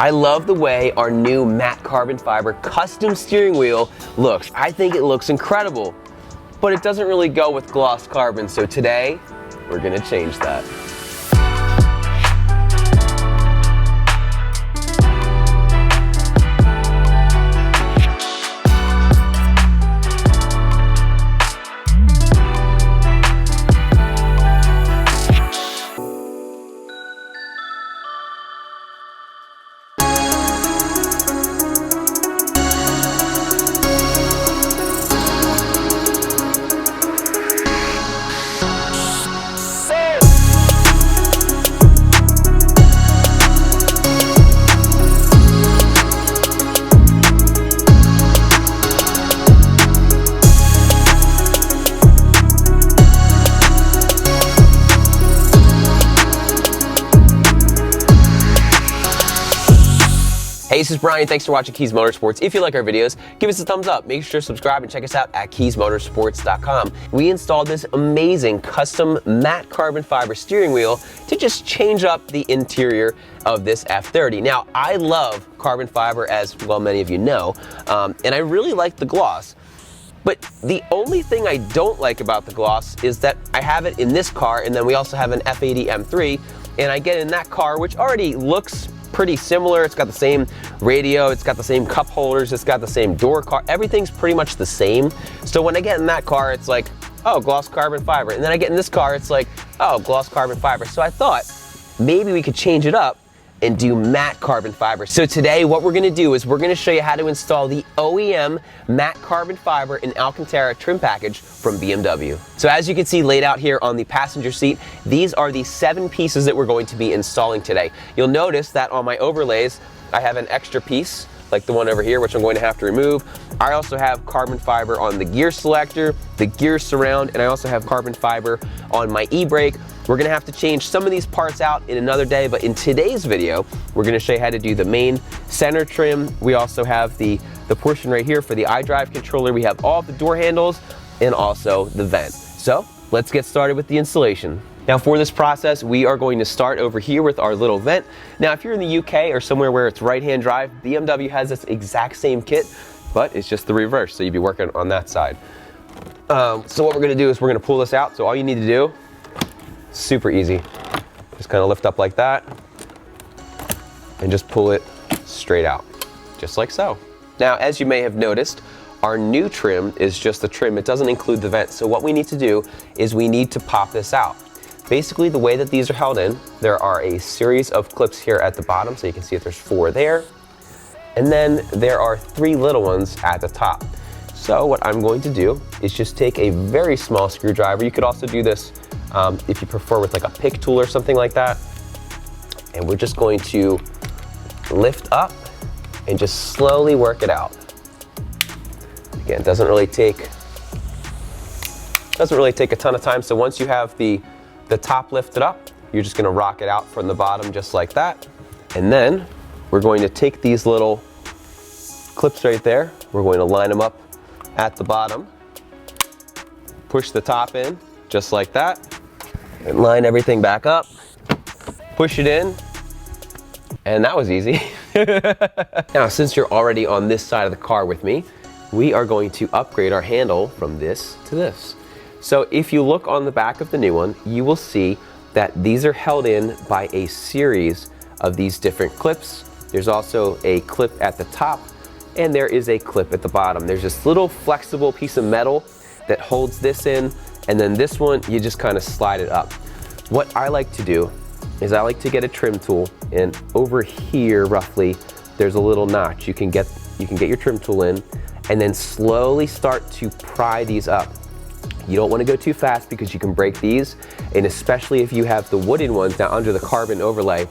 I love the way our new matte carbon fiber custom steering wheel looks. I think it looks incredible, but it doesn't really go with gloss carbon, so today we're gonna change that. Hey, this is Bryan. Thanks for watching Kies Motorsports. If you like our videos, give us a thumbs up. Make sure to subscribe and check us out at KiesMotorsports.com. We installed this amazing custom matte carbon fiber steering wheel to just change up the interior of this F30. Now, I love carbon fiber, as well many of you know, and I really like the gloss. But the only thing I don't like about the gloss is that I have it in this car, and then we also have an F80 M3, and I get in that car, which already looks pretty similar. It's got the same radio, it's got the same cup holders, it's got the same door car, everything's pretty much the same. So when I get in that car, it's like, oh, gloss carbon fiber. And then I get in this car, it's like, oh, gloss carbon fiber. So I thought maybe we could change it up and do matte carbon fiber. So today what we're gonna do is we're gonna show you how to install the OEM matte carbon fiber and Alcantara trim package from BMW. So as you can see laid out here on the passenger seat, these are the 7 pieces that we're going to be installing today. You'll notice that on my overlays, I have an extra piece, like the one over here, which I'm going to have to remove. I also have carbon fiber on the gear selector, the gear surround, and I also have carbon fiber on my e-brake. We're gonna have to change some of these parts out in another day, but in today's video, we're gonna show you how to do the main center trim. We also have the portion right here for the iDrive controller. We have all the door handles and also the vent. So let's get started with the installation. Now for this process, we are going to start over here with our little vent. Now if you're in the UK or somewhere where it's right-hand drive, BMW has this exact same kit, but it's just the reverse, so you'd be working on that side. So what we're gonna do is we're gonna pull this out. So all you need to do, super easy, just kind of lift up like that and just pull it straight out, just like so. Now as you may have noticed, our new trim is just the trim. It doesn't include the vent. So what we need to do is we need to pop this out. Basically the way that these are held in, there are a series of clips here at the bottom, so you can see that there's 4 there, and then there are 3 little ones at the top. So what I'm going to do is just take a very small screwdriver. You could also do this if you prefer with like a pick tool or something like that. And we're just going to lift up and just slowly work it out. Again, it doesn't really take a ton of time. So once you have the top lifted up, you're just gonna rock it out from the bottom just like that. And then we're going to take these little clips right there. We're going to line them up at the bottom, push the top in just like that, and line everything back up, push it in, and that was easy. Now, since you're already on this side of the car with me, we are going to upgrade our handle from this to this. So if you look on the back of the new one, you will see that these are held in by a series of these different clips. There's also a clip at the top, and there is a clip at the bottom. There's this little flexible piece of metal that holds this in, and then this one, you just kind of slide it up. What I like to do is I like to get a trim tool, and over here roughly, there's a little notch. You can get your trim tool in, and then slowly start to pry these up. You don't want to go too fast because you can break these, and especially if you have the wooden ones. Now under the carbon overlay,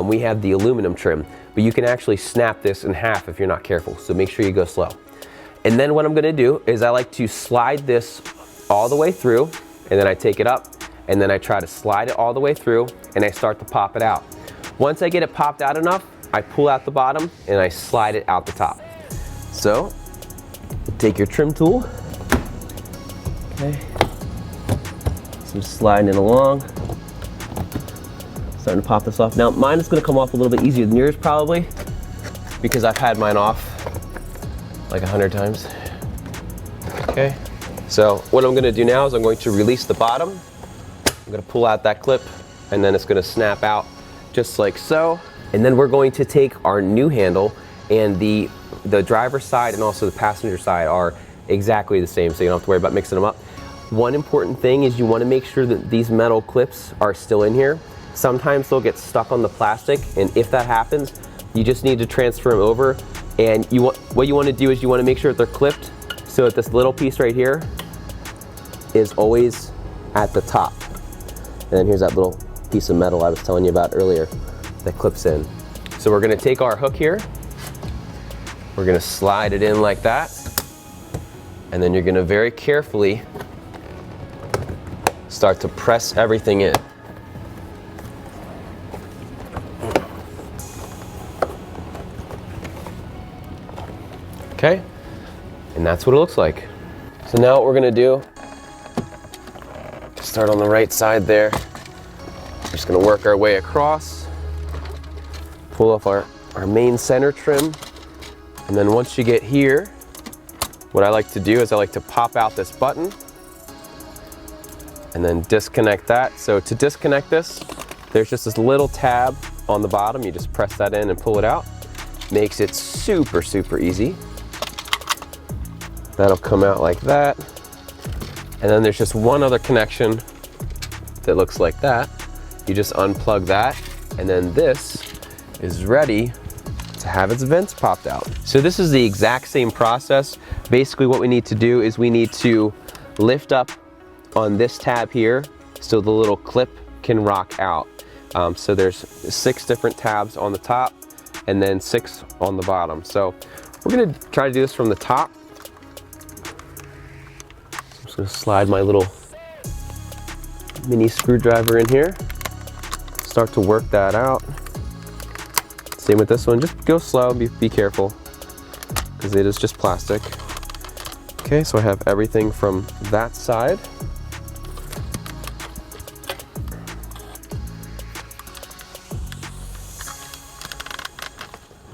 we have the aluminum trim, but you can actually snap this in half if you're not careful, so make sure you go slow. And then what I'm going to do is I like to slide this all the way through, and then I take it up, and then I try to slide it all the way through, and I start to pop it out. Once I get it popped out enough, I pull out the bottom and I slide it out the top. So take your trim tool, okay, so I'm sliding it along, starting to pop this off. Now mine is going to come off a little bit easier than yours probably. because I've had mine off like 100 times. Okay, so what I'm gonna do now is I'm going to release the bottom. I'm gonna pull out that clip, and then it's gonna snap out just like so. And then we're going to take our new handle, and the driver's side and also the passenger side are exactly the same, so you don't have to worry about mixing them up. One important thing is you want to make sure that these metal clips are still in here. Sometimes they'll get stuck on the plastic, and if that happens, you just need to transfer them over. And what you want to do is you want to make sure that they're clipped so that this little piece right here is always at the top. And then here's that little piece of metal I was telling you about earlier that clips in. So we're going to take our hook here, we're going to slide it in like that, and then you're going to very carefully start to press everything in. Okay, and that's what it looks like. So now what we're going to do, start on the right side there. We're just going to work our way across, pull off our main center trim, and then once you get here, what I like to do is I like to pop out this button and then disconnect that. So to disconnect this, there's just this little tab on the bottom. You just press that in and pull it out. Makes it super, super easy. That'll come out like that. And then there's just one other connection that looks like that. You just unplug that, and then this is ready to have its vents popped out. So this is the exact same process. Basically what we need to do is we need to lift up on this tab here so the little clip can rock out. So there's 6 different tabs on the top and then 6 on the bottom. So we're gonna try to do this from the top. I'm just gonna slide my little mini screwdriver in here, start to work that out. Same with this one, just go slow, be careful, because it is just plastic. Okay, so I have everything from that side.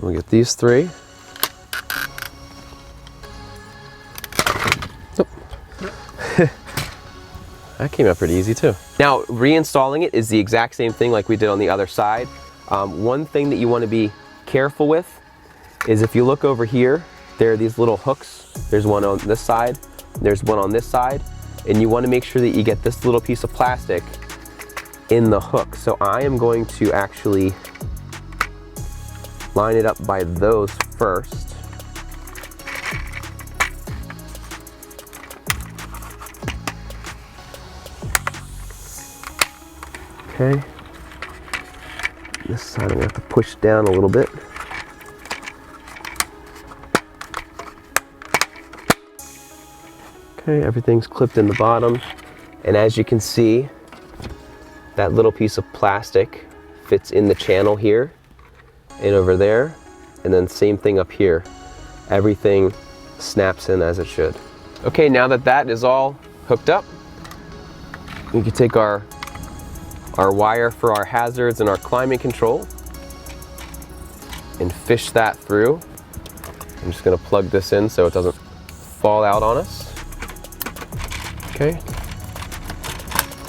We'll get these 3. That came out pretty easy too. Now, reinstalling it is the exact same thing like we did on the other side. One thing that you want to be careful with is if you look over here, there are these little hooks. There's one on this side, there's one on this side, and you want to make sure that you get this little piece of plastic in the hook. So I am going to actually line it up by those first. Okay. This side I'm going to have to push down a little bit. Okay, everything's clipped in the bottom. And as you can see, that little piece of plastic fits in the channel here and over there. And then same thing up here. Everything snaps in as it should. Okay, now that that is all hooked up, we can take our wire for our hazards and our climate control and fish that through. I'm just gonna plug this in so it doesn't fall out on us. Okay,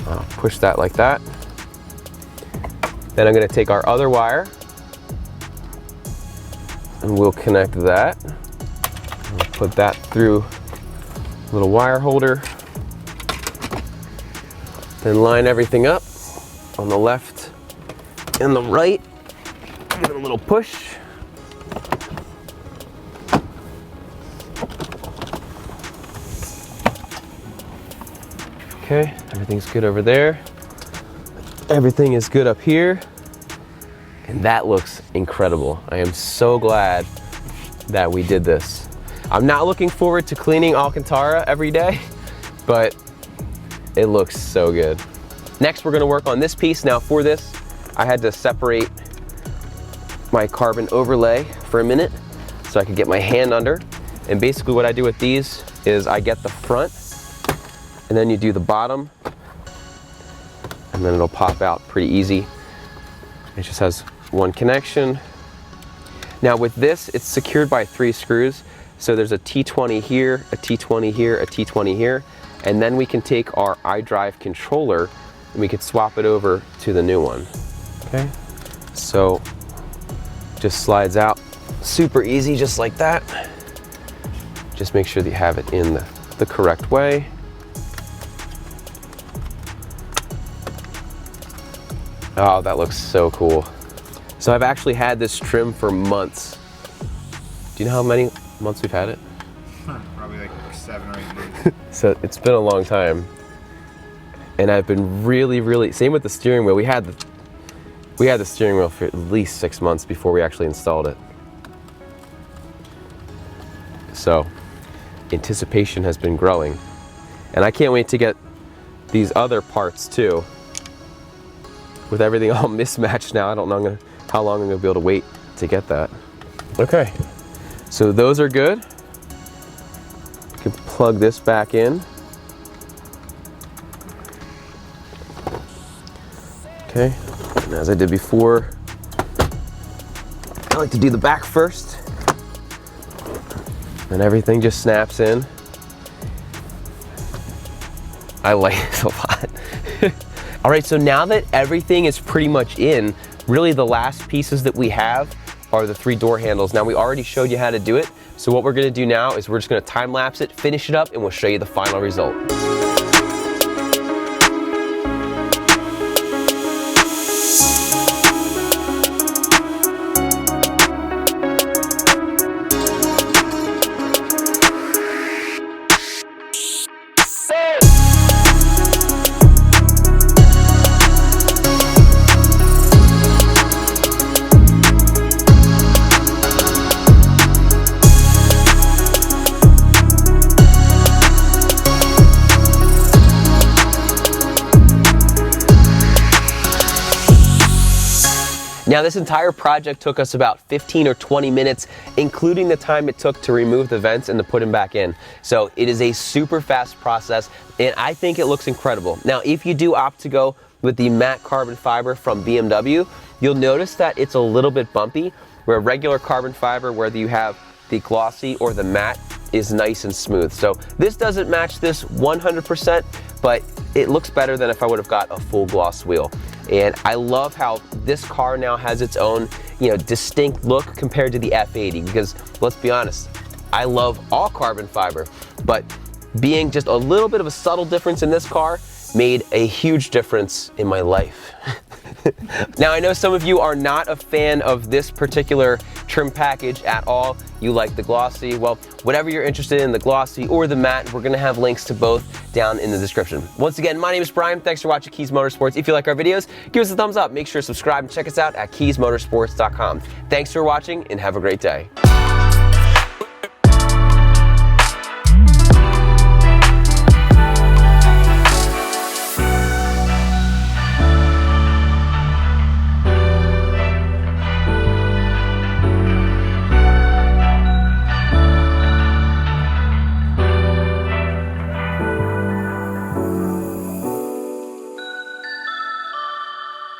I'll push that like that. Then I'm gonna take our other wire and we'll connect that. We'll put that through a little wire holder. Then line everything up on the left and the right. Give it a little push. Okay, everything's good over there. Everything is good up here. And that looks incredible. I am so glad that we did this. I'm not looking forward to cleaning Alcantara every day, but it looks so good. Next, we're gonna work on this piece. Now for this, I had to separate my carbon overlay for a minute so I could get my hand under. And basically what I do with these is I get the front and then you do the bottom and then it'll pop out pretty easy. It just has one connection. Now with this, it's secured by 3 screws. So there's a T20 here, a T20 here, a T20 here, and then we can take our iDrive controller and we could swap it over to the new one. Okay, so just slides out super easy, just like that. Just make sure that you have it in the correct way. Oh, that looks so cool. So I've actually had this trim for months. Do you know how many months we've had it? Probably like 7 or 8 months. So it's been a long time. And I've been really, same with the steering wheel. We had the steering wheel for at least 6 months before we actually installed it. So anticipation has been growing. And I can't wait to get these other parts too. With everything all mismatched now, I don't know how long I'm gonna be able to wait to get that. Okay, so those are good. You can plug this back in. Okay, and as I did before, I like to do the back first. And everything just snaps in. I like this a lot. All right, so now that everything is pretty much in, really the last pieces that we have are the 3 door handles. Now we already showed you how to do it, so what we're gonna do now is we're just gonna time lapse it, finish it up, and we'll show you the final result. Now this entire project took us about 15 or 20 minutes, including the time it took to remove the vents and to put them back in. So it is a super fast process, and I think it looks incredible. Now, if you do opt to go with the matte carbon fiber from BMW, you'll notice that it's a little bit bumpy, where regular carbon fiber, whether you have the glossy or the matte, is nice and smooth. So this doesn't match this 100%, but it looks better than if I would have got a full gloss wheel. And I love how this car now has its own, distinct look compared to the F80, because let's be honest, I love all carbon fiber, but being just a little bit of a subtle difference in this car made a huge difference in my life. Now I know some of you are not a fan of this particular trim package at all. You like the glossy. Well, whatever you're interested in, the glossy or the matte, we're gonna have links to both down in the description. Once again, my name is Bryan. Thanks for watching Kies Motorsports. If you like our videos, give us a thumbs up. Make sure to subscribe and check us out at KiesMotorsports.com. Thanks for watching and have a great day.